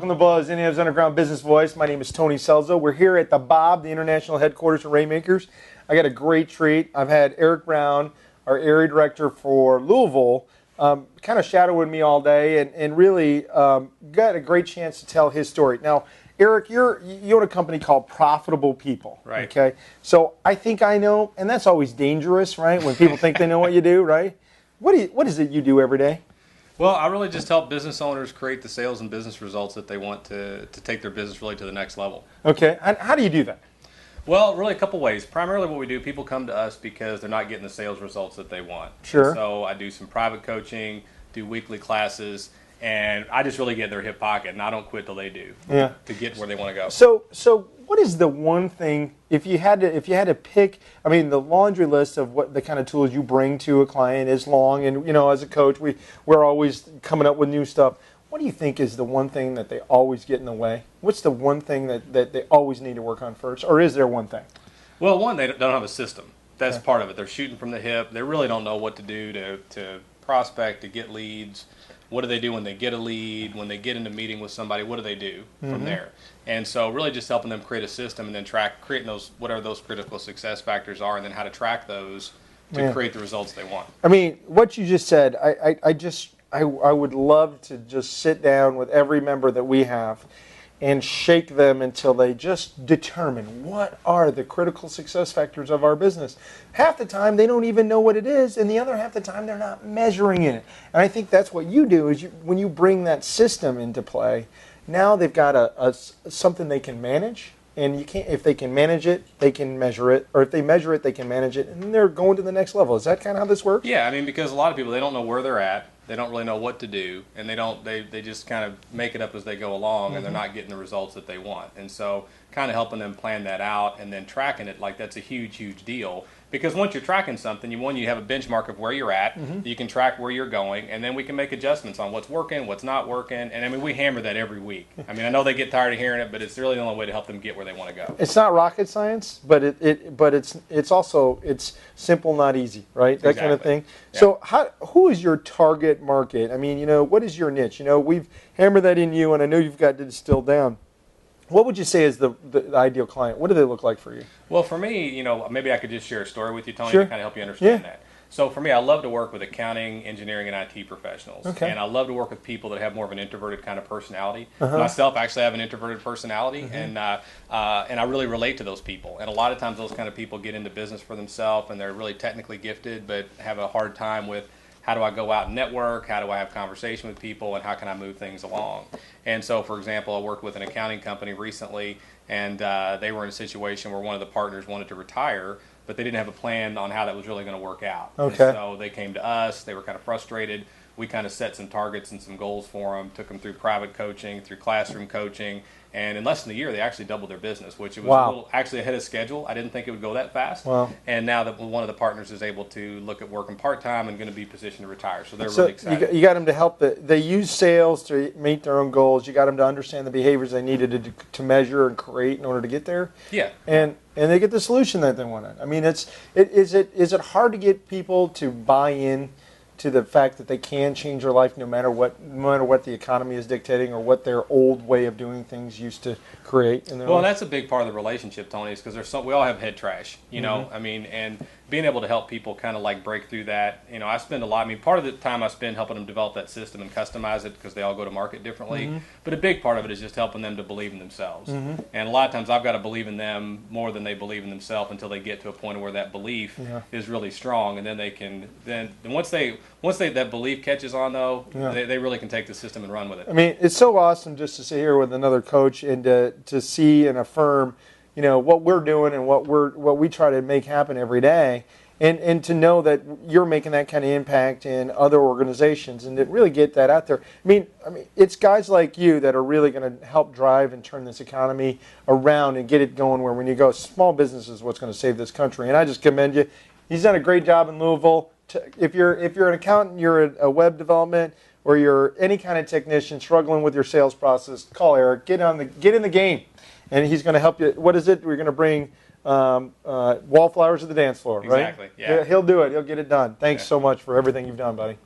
welcome to Buzz, Indiana's Underground Business Voice. My name is Tony Selzo. We're here at the Bob, the international headquarters of Rainmakers. I got a great treat. I've had Eric Brown, our area director for Louisville, kind of shadowing me all day and really got a great chance to tell his story. Now, Eric, you own a company called Profitable People. Right. Okay. So I think I know, and that's always dangerous, right? When people think they know what you do, right? What is it you do every day? Well, I really just help business owners create the sales and business results that they want to take their business really to the next level. Okay. How do you do that? Well, really a couple ways. Primarily what we do, people come to us because they're not getting the sales results that they want. Sure. And so I do some private coaching, do weekly classes, and I just really get in their hip pocket, and I don't quit till they do. Yeah. To get where they want to go. So what is the one thing, if you had to pick, I mean, the laundry list of what the kind of tools you bring to a client is long, and as a coach, we're always coming up with new stuff. What do you think is the one thing that they always get in the way? What's the one thing that they always need to work on first, or is there one thing? Well, one, they don't have a system. That's Okay. part of it. They're shooting from the hip. They really don't know what to do to prospect, to get leads. What do they do when they get a lead? When they get in a meeting with somebody, what do they do from there? And so really just helping them create a system and then creating those, whatever those critical success factors are, and then how to track those to create the results they want. I mean, what you just said, I would love to just sit down with every member that we have and shake them until they just determine what are the critical success factors of our business. Half the time they don't even know what it is, and the other half the time they're not measuring it. And I think that's what you do is when you bring that system into play, now they've got something they can manage. And if they can manage it, they can measure it. Or if they measure it, they can manage it. And then they're going to the next level. Is that kind of how this works? Yeah, I mean, because a lot of people, they don't know where they're at. They don't really know what to do. And they just kind of make it up as they go along, and they're not getting the results that they want. And so kind of helping them plan that out and then tracking it, like that's a huge, huge deal. Because once you're tracking something, you have a benchmark of where you're at, you can track where you're going, and then we can make adjustments on what's working, what's not working, and I mean, we hammer that every week. I mean, I know they get tired of hearing it, but it's really the only way to help them get where they want to go. It's not rocket science, but it's also simple, not easy, right? That kind of thing. Yeah. So who is your target market? I mean, what is your niche? We've hammered that in you, and I know you've got to distill down. What would you say is the ideal client? What do they look like for you? Well, for me, maybe I could just share a story with you, Tony, Sure. to kind of help you understand that. So for me, I love to work with accounting, engineering, and IT professionals. Okay. And I love to work with people that have more of an introverted kind of personality. Myself, actually, have an introverted personality, and I really relate to those people. And a lot of times those kind of people get into business for themselves, and they're really technically gifted, but have a hard time with how do I go out and network, how do I have conversation with people, and how can I move things along. And so, for example, I worked with an accounting company recently, and they were in a situation where one of the partners wanted to retire, but they didn't have a plan on how that was really going to work out. Okay. And so they came to us. They were kind of frustrated. We kind of set some targets and some goals for them, took them through private coaching, through classroom coaching, and in less than a year, they actually doubled their business, which it was Wow. a little actually ahead of schedule. I didn't think it would go that fast. Wow. And now that one of the partners is able to look at working part-time and going to be positioned to retire. So they're really So excited. you got them to help. They use sales to meet their own goals. You got them to understand the behaviors they needed to measure and create in order to get there. Yeah. And they get the solution that they wanted. I mean, is it hard to get people to buy in to the fact that they can change their life no matter what the economy is dictating or what their old way of doing things used to create in their Well, life? that's a big part of the relationship, Tony, is because we all have head trash, I mean, and being able to help people kind of like break through that, I spend a lot, part of the time I spend helping them develop that system and customize it because they all go to market differently, but a big part of it is just helping them to believe in themselves. And a lot of times I've got to believe in them more than they believe in themselves until they get to a point where that belief is really strong, and then they can, once that belief catches on though, they really can take the system and run with it. I mean, it's so awesome just to sit here with another coach and to see and affirm, what we're doing and what we try to make happen every day, and to know that you're making that kind of impact in other organizations and to really get that out there. I mean, it's guys like you that are really going to help drive and turn this economy around and get it going where when you go, small business is what's going to save this country. And I just commend you. He's done a great job in Louisville. If you're an accountant, you're a web development, or you're any kind of technician struggling with your sales process, call Eric. Get in the game, and he's going to help you. What is it? We're going to bring wallflowers to the dance floor, right? Exactly. Yeah. He'll do it. He'll get it done. Thanks so much for everything you've done, buddy.